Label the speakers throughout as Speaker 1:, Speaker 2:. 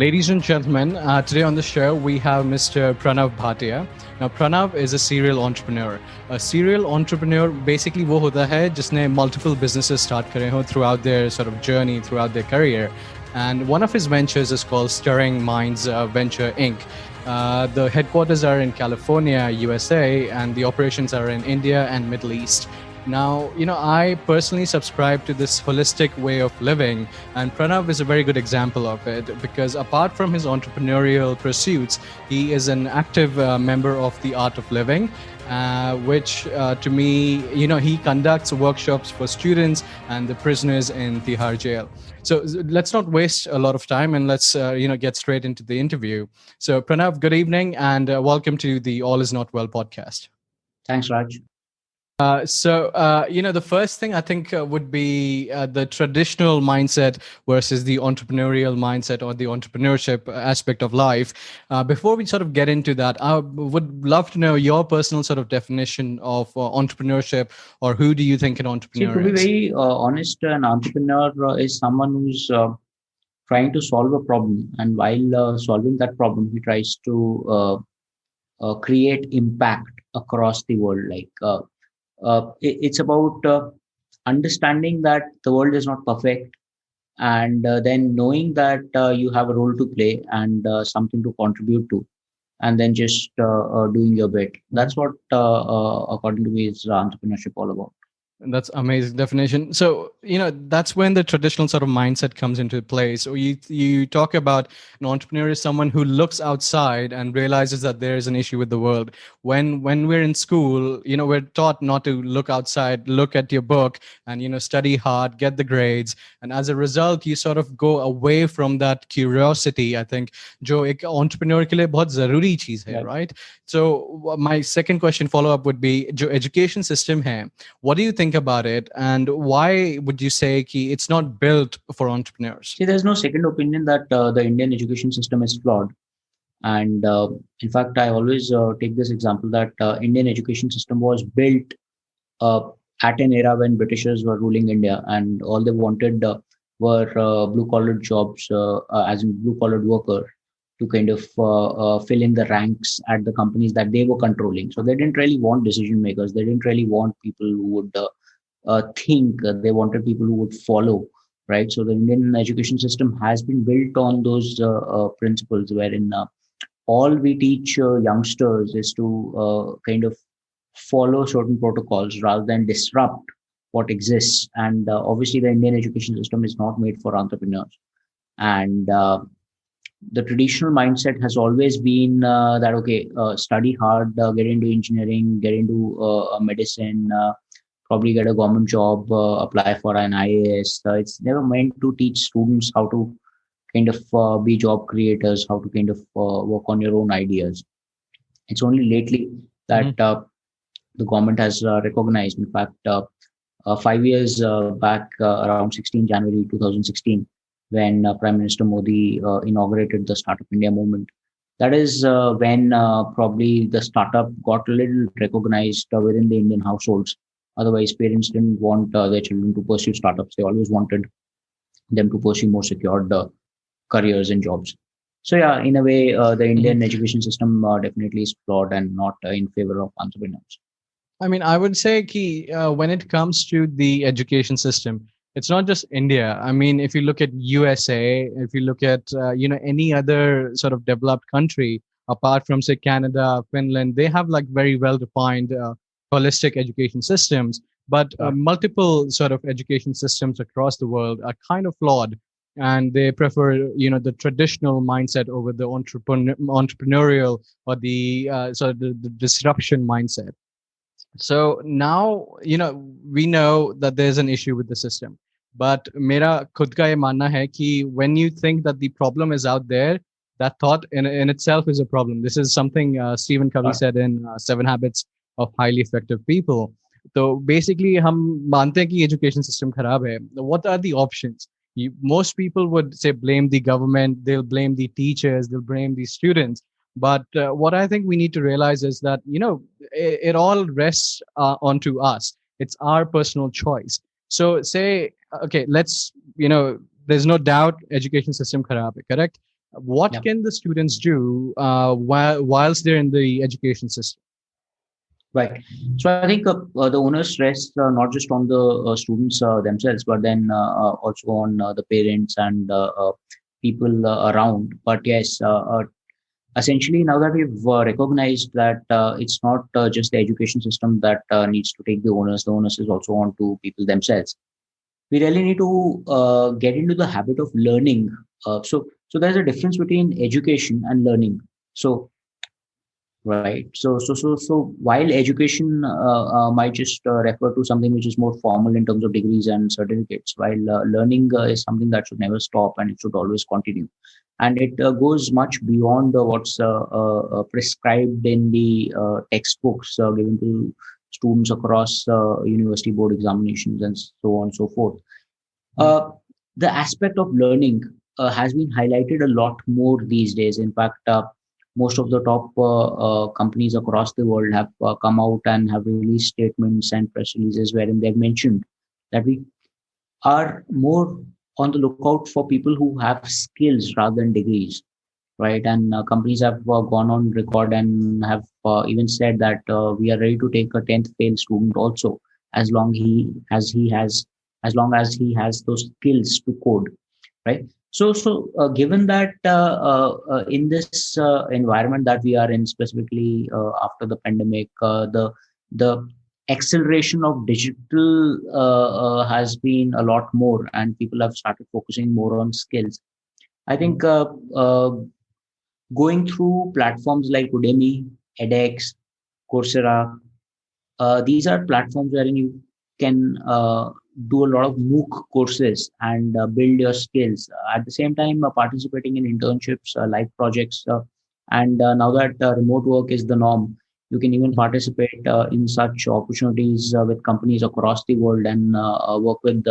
Speaker 1: Ladies and gentlemen, today on the show we have Mr. Pranav Bhatia. Now, Pranav is a serial entrepreneur. A serial entrepreneur basically वो होता है जिसने multiple businesses start करे हो throughout their sort of journey, throughout their career. And one of his ventures is called Stirring Minds Venture Inc. The headquarters are in California, USA, and the operations are in India and Middle East. Now, I personally subscribe to this holistic way of living, and Pranav is a very good example of it because apart from his entrepreneurial pursuits, he is an active member of the Art of Living, which to me, he conducts workshops for students and the prisoners in Tihar jail. So let's not waste a lot of time and let's, get straight into the interview. So Pranav, good evening and welcome to the All Is Not Well podcast.
Speaker 2: Thanks, Raj.
Speaker 1: The first thing I think would be the traditional mindset versus the entrepreneurial mindset or the entrepreneurship aspect of life. Before we sort of get into that, I would love to know your personal sort of definition of entrepreneurship, or who do you think an entrepreneur is?
Speaker 2: To be very honest, an entrepreneur is someone who's trying to solve a problem, and while solving that problem, he tries to create impact across the world. It's about understanding that the world is not perfect, and then knowing that you have a role to play and something to contribute to, and then just doing your bit. That's what, according to me, is entrepreneurship all about.
Speaker 1: That's amazing definition. So, that's when the traditional sort of mindset comes into play. So you talk about an entrepreneur is someone who looks outside and realizes that there is an issue with the world. When we're in school, we're taught not to look outside, look at your book and, study hard, get the grades. And as a result, you sort of go away from that curiosity, I think, जो एक entrepreneur के लिए बहुत ज़रूरी चीज़ है, right? So my second question follow-up would be, जो education system है, what do you think about it, and why would you say कि it's not built for entrepreneurs?
Speaker 2: See, there's no second opinion that the Indian education system is flawed. And in fact, I always take this example that Indian education system was built at an era when Britishers were ruling India, and all they wanted were blue-collar jobs, as in blue-collar worker, to kind of fill in the ranks at the companies that they were controlling. So they didn't really want decision makers. They didn't really want people who would think. They wanted people who would follow, right? So the Indian education system has been built on those principles, wherein all we teach youngsters is to kind of follow certain protocols rather than disrupt what exists. And obviously, the Indian education system is not made for entrepreneurs. And the traditional mindset has always been that, okay, study hard, get into engineering, get into medicine, probably get a government job, apply for an IAS. It's never meant to teach students how to kind of be job creators, how to kind of work on your own ideas. It's only lately that the government has recognized. In fact, 5 years back, around 16 January 2016, when Prime Minister Modi inaugurated the Startup India movement. That is when probably the startup got a little recognized within the Indian households. Otherwise, parents didn't want their children to pursue startups. They always wanted them to pursue more secured careers and jobs. So yeah, in a way, the Indian education system definitely is flawed and not in favor of entrepreneurs.
Speaker 1: I mean, I would say when it comes to the education system, it's not just India. I mean, if you look at USA, if you look at, any other sort of developed country, apart from, say, Canada, Finland, they have like very well-defined holistic education systems. But multiple sort of education systems across the world are kind of flawed. And they prefer, the traditional mindset over the entrepreneurial or the sort of the disruption mindset. So now, we know that there's an issue with the system. But मेरा खुद का ये मानना है कि when you think that the problem is out there, that thought in itself is a problem. This is something Stephen Covey said in 7 Habits of Highly Effective People. So basically, हम मानते हैं कि education system खराब है. What are the options? Most people would say blame the government, they'll blame the teachers, they'll blame the students. But what I think we need to realize is that, it all rests onto us. It's our personal choice. So say, okay, let's, there's no doubt education system kharab hai, correct? What
Speaker 2: Yep.
Speaker 1: can the students do whilst they're in the education system?
Speaker 2: Right. So I think the onus rests not just on the students themselves, but then also on the parents and people around. But yes, essentially, now that we've recognized that it's not just the education system that needs to take the onus is also on to people themselves. We really need to get into the habit of learning. So there's a difference between education and learning. So right. So while education might just refer to something which is more formal in terms of degrees and certificates, while learning is something that should never stop and it should always continue. And it goes much beyond what's prescribed in the textbooks given to students across university board examinations and so on and so forth. Uh, the aspect of learning has been highlighted a lot more these days. In fact, most of the top companies across the world have come out and have released statements and press releases wherein they've mentioned that we are more on the lookout for people who have skills rather than degrees, right? And companies have gone on record and have even said that we are ready to take a 10th fail student also, as long he has as long as he has those skills to code, right? So given that in this environment that we are in, specifically after the pandemic, the acceleration of digital has been a lot more, and people have started focusing more on skills. I think going through platforms like Udemy, edX, Coursera, these are platforms wherein you can do a lot of MOOC courses and build your skills. At the same time, participating in internships, live projects, and now that remote work is the norm, you can even participate in such opportunities with companies across the world and work with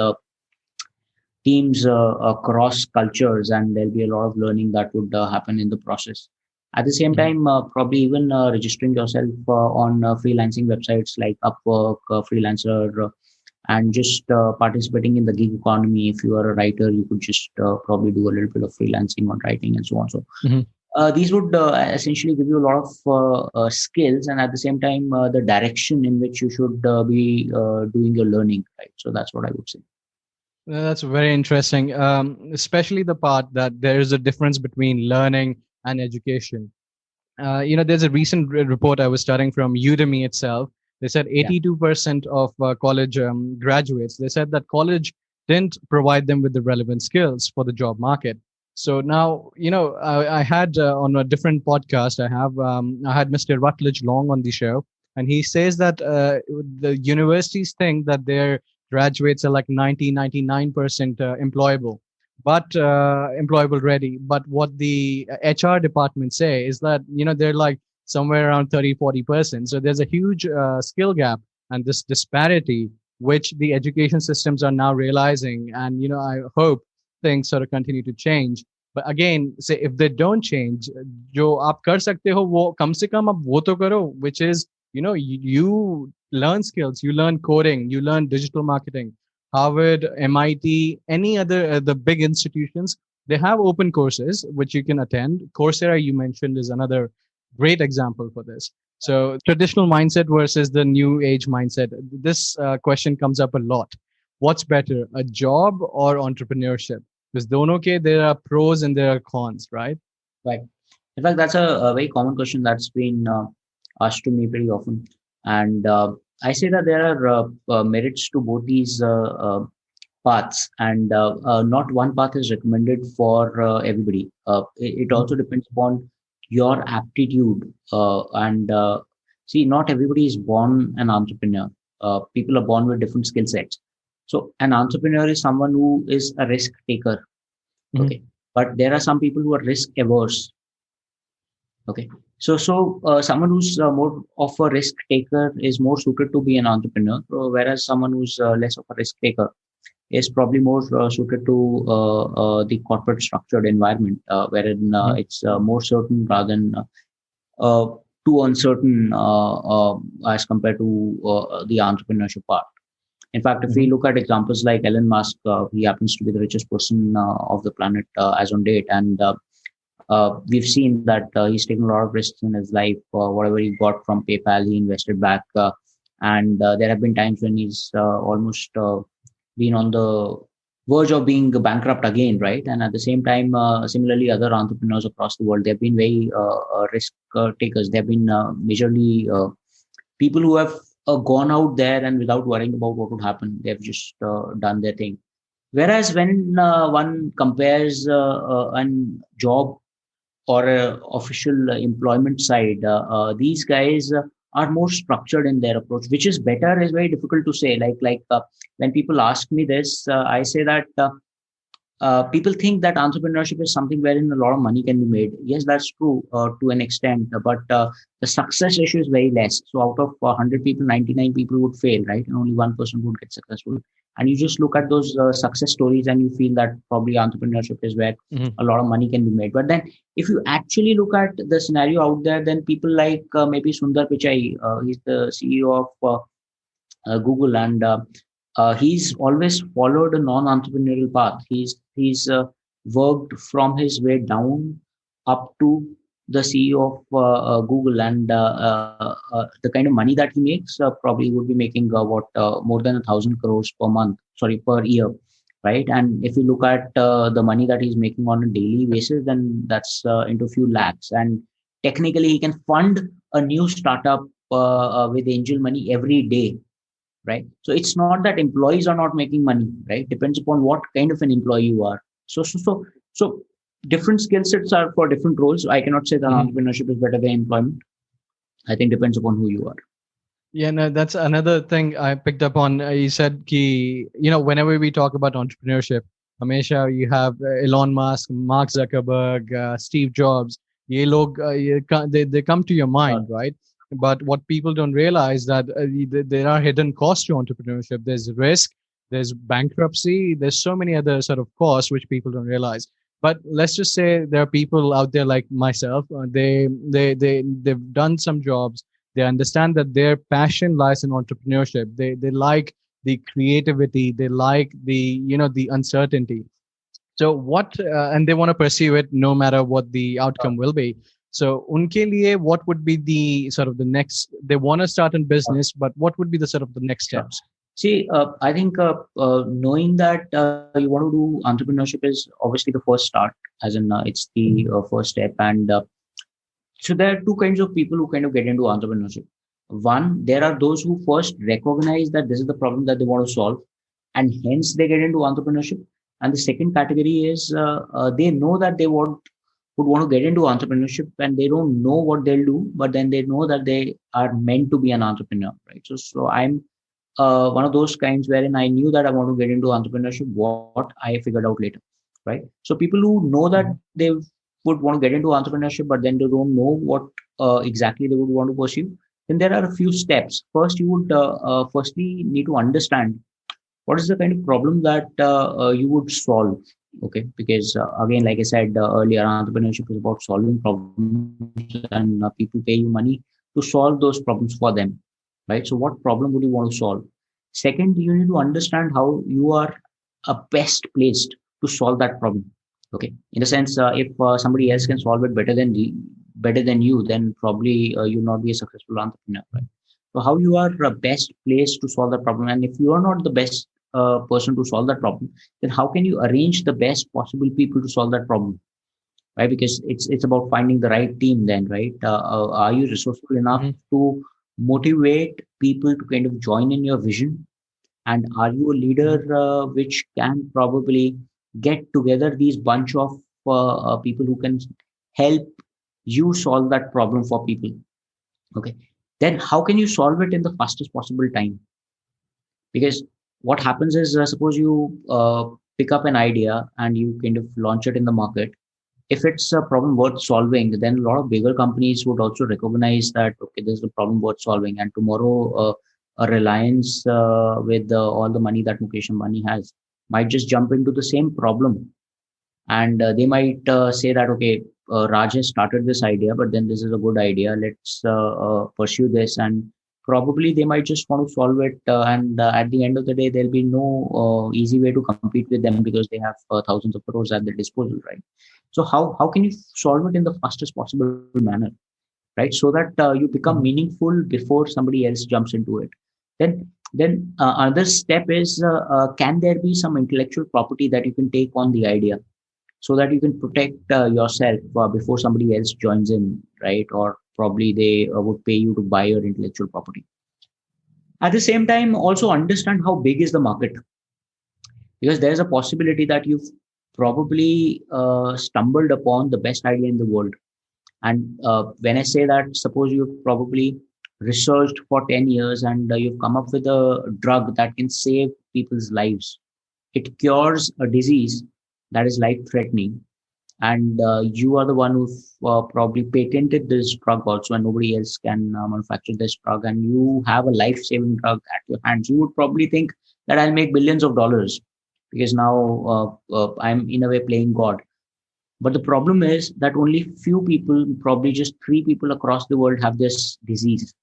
Speaker 2: teams across cultures, and there'll be a lot of learning that would happen in the process. At the same time, probably even registering yourself on freelancing websites like Upwork, Freelancer, and just participating in the gig economy. If you are a writer, you could just probably do a little bit of freelancing on writing and so on. So
Speaker 1: Mhm.
Speaker 2: these would essentially give you a lot of skills, and at the same time, the direction in which you should be doing your learning. Right. So that's what I would say.
Speaker 1: That's very interesting, especially the part that there is a difference between learning and education. There's a recent report I was studying from Udemy itself. They said
Speaker 2: Yeah.
Speaker 1: 82% of college graduates, they said that college didn't provide them with the relevant skills for the job market. So now, I had on a different podcast, I had Mr. Rutledge Long on the show, and he says that the universities think that their graduates are like 99% employable, but employable ready. But what the HR department say is that they're like somewhere around 30-40%. So there's a huge skill gap and this disparity which the education systems are now realizing, and I hope things sort of continue to change. But again, say if they don't change, जो आप कर सकते हो वो कम से कम अब वो तो करो, which is you learn skills, you learn coding, you learn digital marketing. Harvard, MIT, any other the big institutions, they have open courses which you can attend. Coursera, you mentioned, is another great example for this. So traditional mindset versus the new age mindset. This question comes up a lot. What's better, a job or entrepreneurship? Because dono ke there are pros and there are cons, right?
Speaker 2: Right. In fact, that's a very common question that's been asked to me pretty often. And I say that there are merits to both these paths, and not one path is recommended for everybody. It also depends upon your aptitude. And see, not everybody is born an entrepreneur. People are born with different skill sets. So, an entrepreneur is someone who is a risk taker.
Speaker 1: Mhm.
Speaker 2: Okay. But there are some people who are risk averse. Okay. So someone who's more of a risk taker is more suited to be an entrepreneur, whereas someone who's less of a risk taker is probably more suited to the corporate structured environment, wherein
Speaker 1: Mhm.
Speaker 2: it's more certain rather than uh, too uncertain as compared to the entrepreneurship part. In fact, if we
Speaker 1: Mhm.
Speaker 2: look at examples like Elon Musk, he happens to be the richest person of the planet as on date, and we've seen that he's taken a lot of risks in his life. Whatever he got from PayPal, he invested back. And there have been times when he's almost been on the verge of being bankrupt again, right? And at the same time, similarly, other entrepreneurs across the world, they've been very risk takers. They've been majorly people who have gone out there and without worrying about what would happen, they've just done their thing. Whereas when one compares a job or a official employment side, these guys are more structured in their approach. Which is better is very difficult to say. When people ask me this, I say that people think that entrepreneurship is something wherein a lot of money can be made. Yes, that's true to an extent, but the success issue is very less. So out of 100 people, 99 people would fail, right? And only one person would get successful. And you just look at those success stories and you feel that probably entrepreneurship is where a lot of money can be made. But then if you actually look at the scenario out there, then people like maybe Sundar Pichai, he's the CEO of Google, and he's always followed a non-entrepreneurial path. He's worked from his way down up to the CEO of Google, and the kind of money that he makes probably would be making more than 1,000 crores per year, right? And if you look at the money that he's making on a daily basis, then that's into a few lakhs. And technically, he can fund a new startup with angel money every day, right? So it's not that employees are not making money, right? Depends upon what kind of an employee you are. So different skill sets are for different roles. I cannot say that entrepreneurship is better than employment. I think depends upon who you are.
Speaker 1: Yeah, no, that's another thing I picked up on. You said ki, whenever we talk about entrepreneurship, Hamesha, you have Elon Musk, Mark Zuckerberg, Steve Jobs. Ye log, they come to your mind, right? But what people don't realize that there are hidden costs to entrepreneurship. There's risk, there's bankruptcy, there's so many other sort of costs which people don't realize. But let's just say there are people out there like myself. They've done some jobs. They understand that their passion lies in entrepreneurship. They like the creativity. They like the uncertainty. So and they want to pursue it no matter what the outcome will be. So unke liye, what would be the sort of the next? They want to start in business, but what would be the sort of the next steps?
Speaker 2: See, I think knowing that you want to do entrepreneurship is obviously the first start, as in it's the first step. And so there are two kinds of people who kind of get into entrepreneurship. One, there are those who first recognize that this is the problem that they want to solve, and hence they get into entrepreneurship. And the second category is they know that they would want to get into entrepreneurship and they don't know what they'll do, but then they know that they are meant to be an entrepreneur, right? So I'm one of those kinds wherein I knew that I want to get into entrepreneurship, what I figured out later, right? So people who know that they would want to get into entrepreneurship, but then they don't know what exactly they would want to pursue, then there are a few steps. First, you would firstly need to understand what is the kind of problem that you would solve. Okay, because again, like I said earlier, entrepreneurship is about solving problems, and people pay you money to solve those problems for them, right? So what problem would you want to solve? Second, you need to understand how you are best placed to solve that problem. Okay, in the sense, if somebody else can solve it better than you, then probably you'll not be a successful entrepreneur, right? So how you are best placed to solve that problem, and if you are not the best person to solve that problem, then how can you arrange the best possible people to solve that problem, right? Because it's about finding the right team then, right? Are you resourceful enough to motivate people to kind of join in your vision? And are you a leader which can probably get together these bunch of people who can help you solve that problem for people? Okay, then how can you solve it in the fastest possible time? Because what happens is, suppose you pick up an idea and you kind of launch it in the market. If it's a problem worth solving, then a lot of bigger companies would also recognize that, okay, this is a problem worth solving. And tomorrow, a Reliance with all the money that Mukesh Ambani has might just jump into the same problem. And they might say that, okay, Raj has started this idea, but then this is a good idea. Let's pursue this. And probably they might just want to solve it, and at the end of the day, there'll be no easy way to compete with them because they have thousands of crores at their disposal, right? So how can you solve it in the fastest possible manner, right? So that you become meaningful before somebody else jumps into it. Then another step is, can there be some intellectual property that you can take on the idea, so that you can protect yourself before somebody else joins in, right? Or probably they would pay you to buy your intellectual property. At the same time, also understand how big is the market, because there's a possibility that you've probably stumbled upon the best idea in the world. And when I say that, suppose you've probably researched for 10 years and you've come up with a drug that can save people's lives. It cures a disease that is life threatening. And you are the one who probably patented this drug also, and nobody else can manufacture this drug. And you have a life saving drug at your hands. You would probably think that I'll make billions of dollars because now I'm in a way playing God. But the problem is that only few people, probably just 3 people across the world, have this disease.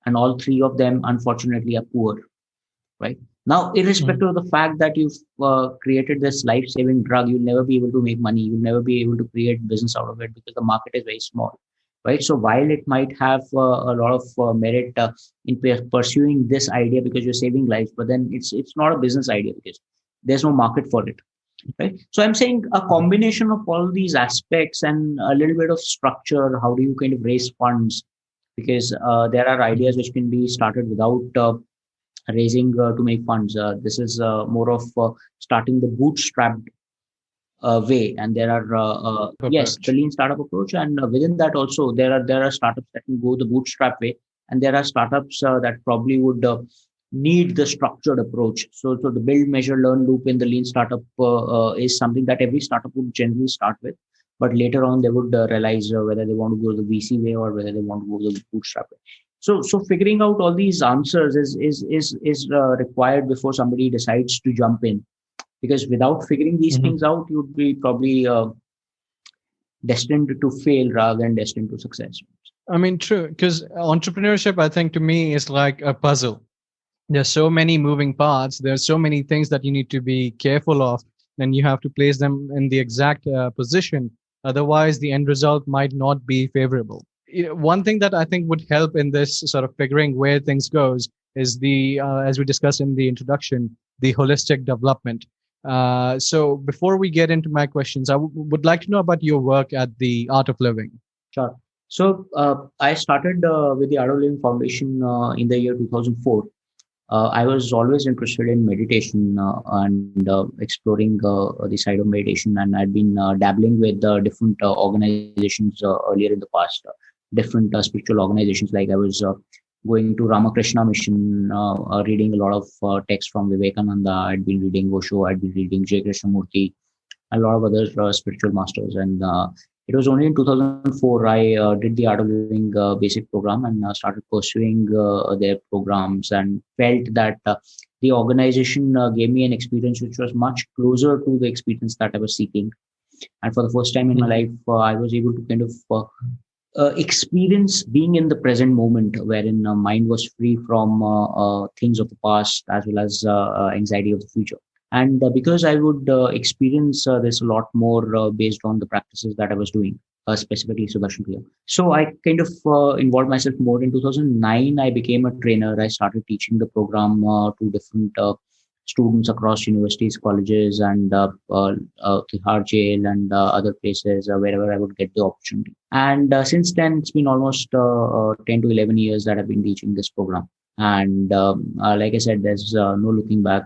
Speaker 2: And all 3 of them, unfortunately, are poor, right? Now, irrespective of the fact that you've created this life-saving drug, you'll never be able to make money. You'll never be able to create business out of it because the market is very small, right? So while it might have a lot of merit in pursuing this idea because you're saving lives, but then it's not a business idea because there's no market for it. Right. So I'm saying a combination of all these aspects and a little bit of structure. How do you kind of raise funds? Because there are ideas which can be started without raising to make funds. This is more of starting the bootstrapped way. And there are yes, the lean startup approach, and within that also there are startups that can go the bootstrap way, and there are startups that probably would need the structured approach. So the build, measure, learn loop in the lean startup is something that every startup would generally start with, but later on they would realize whether they want to go the VC way or whether they want to go the bootstrap way. So figuring out all these answers is required before somebody decides to jump in, because without figuring these things out, you'd be probably destined to fail rather than destined to success.
Speaker 1: I mean, true, because entrepreneurship, I think, to me, is like a puzzle. There's so many moving parts. There's so many things that you need to be careful of, and you have to place them in the exact position. Otherwise, the end result might not be favorable. One thing that I think would help in this sort of figuring where things goes is the, as we discussed in the introduction, the holistic development. So before we get into my questions, I would like to know about your work at the Art of Living.
Speaker 2: Sure. So I started with the Art of Living Foundation in the year 2004. I was always interested in meditation and exploring the side of meditation, and I'd been dabbling with different organizations earlier in the past, different spiritual organizations. Like I was going to Ramakrishna Mission, reading a lot of texts from Vivekananda. I'd been reading Osho, I'd been reading 𝗥𝗷𝗱𝗃𝗃, a lot of other spiritual masters. And it was only in 2004 I did the Art of Living basic program and started pursuing their programs, and felt that the organization gave me an experience which was much closer to the experience that I was seeking. And for the first time in my life, I was able to kind of experience being in the present moment, wherein mind was free from things of the past as well as anxiety of the future. And because I would experience this a lot more based on the practices that I was doing, specifically Sudarshan Kriya. So I kind of involved myself more. In 2009, I became a trainer. I started teaching the program to different students across universities, colleges, and Tihar jail and other places, wherever I would get the opportunity. And since then, it's been almost 10 to 11 years that I've been teaching this program. And like I said, there's no looking back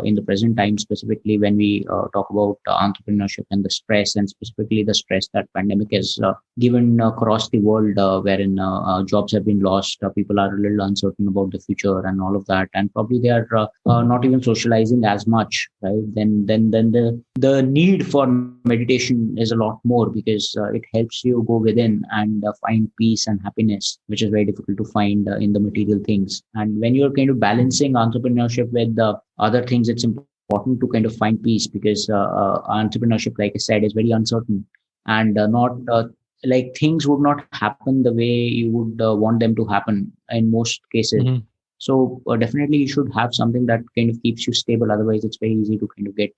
Speaker 2: in the present time, specifically when we talk about entrepreneurship and the stress, and specifically the stress that pandemic has given across the world, wherein jobs have been lost, people are a little uncertain about the future and all of that, and probably they are not even socializing as much, right? Then the need for meditation is a lot more, because it helps you go within and find peace and happiness, which is very difficult to find in the material things. And when you're kind of balancing entrepreneurship with other things, it's important to kind of find peace, because entrepreneurship, like I said, is very uncertain, and not like things would not happen the way you would want them to happen in most cases.
Speaker 1: Mhm.
Speaker 2: So definitely you should have something that kind of keeps you stable. Otherwise, it's very easy to kind of get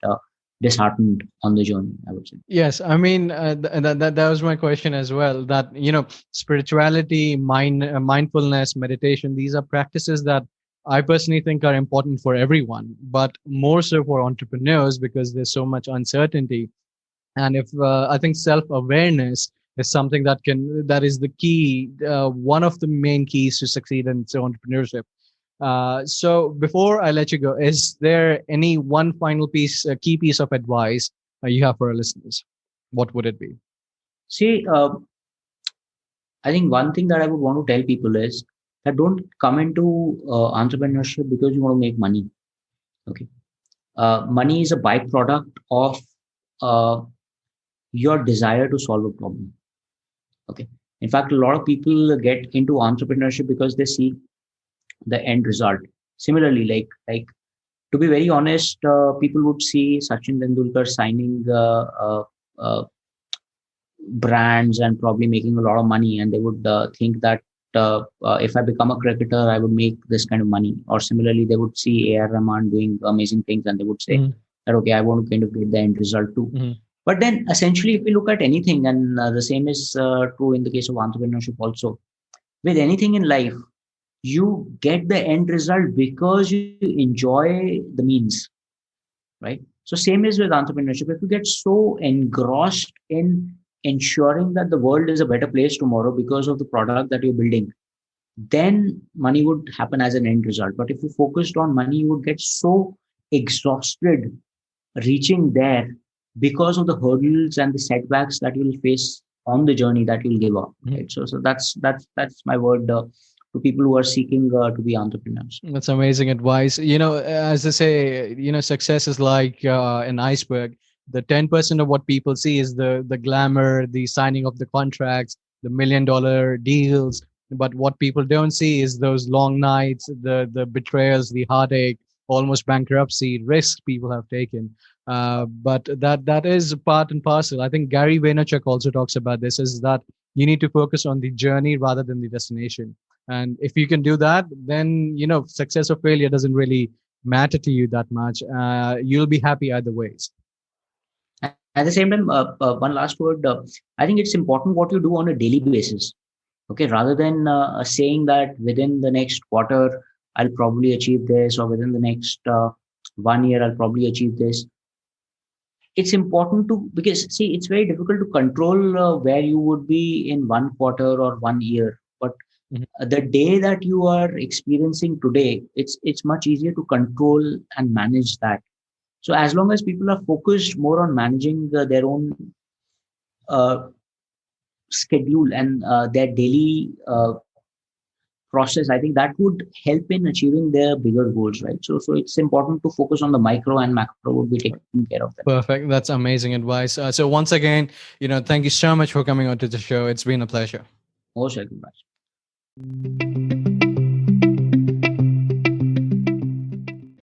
Speaker 2: disheartened on the journey, I would say.
Speaker 1: Yes, I mean that was my question as well. That spirituality, mindfulness, meditation. These are practices that I personally think are important for everyone, but more so for entrepreneurs because there's so much uncertainty. And if I think self-awareness is something that is the key, one of the main keys to succeed in entrepreneurship. So before I let you go, is there any one final key piece of advice you have for our listeners? What would it be?
Speaker 2: See, I think one thing that I would want to tell people is that don't come into entrepreneurship because you want to make money. Okay, money is a byproduct of uh, your desire to solve a problem. Okay, in fact, a lot of people get into entrepreneurship because they see the end result. Similarly, like to be very honest, people would see Sachin Tendulkar signing brands and probably making a lot of money, and they would think that if I become a cricketer, I would make this kind of money. Or similarly, they would see A.R. Rahman doing amazing things, and they would say that okay, I want to kind of get the end result too. But then, essentially, if we look at anything, and the same is true in the case of entrepreneurship also, with anything in life, you get the end result because you enjoy the means, right? So same is with entrepreneurship. If you get so engrossed in ensuring that the world is a better place tomorrow because of the product that you're building, then money would happen as an end result. But if you focused on money, you would get so exhausted reaching there because of the hurdles and the setbacks that you'll face on the journey that you'll give up. Right? So that's my word to people who are seeking to be entrepreneurs.
Speaker 1: That's amazing advice. As they say, success is like an iceberg. The 10% of what people see is the glamour, the signing of the contracts, the $1 million deals. But what people don't see is those long nights, the betrayals, the heartache, almost bankruptcy, risks people have taken. But that is part and parcel. I think Gary Vaynerchuk also talks about this, is that you need to focus on the journey rather than the destination. And if you can do that, then success or failure doesn't really matter to you that much. You'll be happy either ways.
Speaker 2: At the same time, one last word. I think it's important what you do on a daily basis. Okay, rather than saying that within the next quarter I'll probably achieve this, or within the next 1 year I'll probably achieve this. It's important to, because see, it's very difficult to control where you would be in 1 quarter or 1 year. But the day that you are experiencing today, it's much easier to control and manage that. So as long as people are focused more on managing their own schedule and their daily process, I think that would help in achieving their bigger goals, right? So it's important to focus on the micro, and macro would be taking care of that.
Speaker 1: Perfect. That's amazing advice. So once again, thank you so much for coming on to the show. It's been a pleasure.
Speaker 2: Most welcome.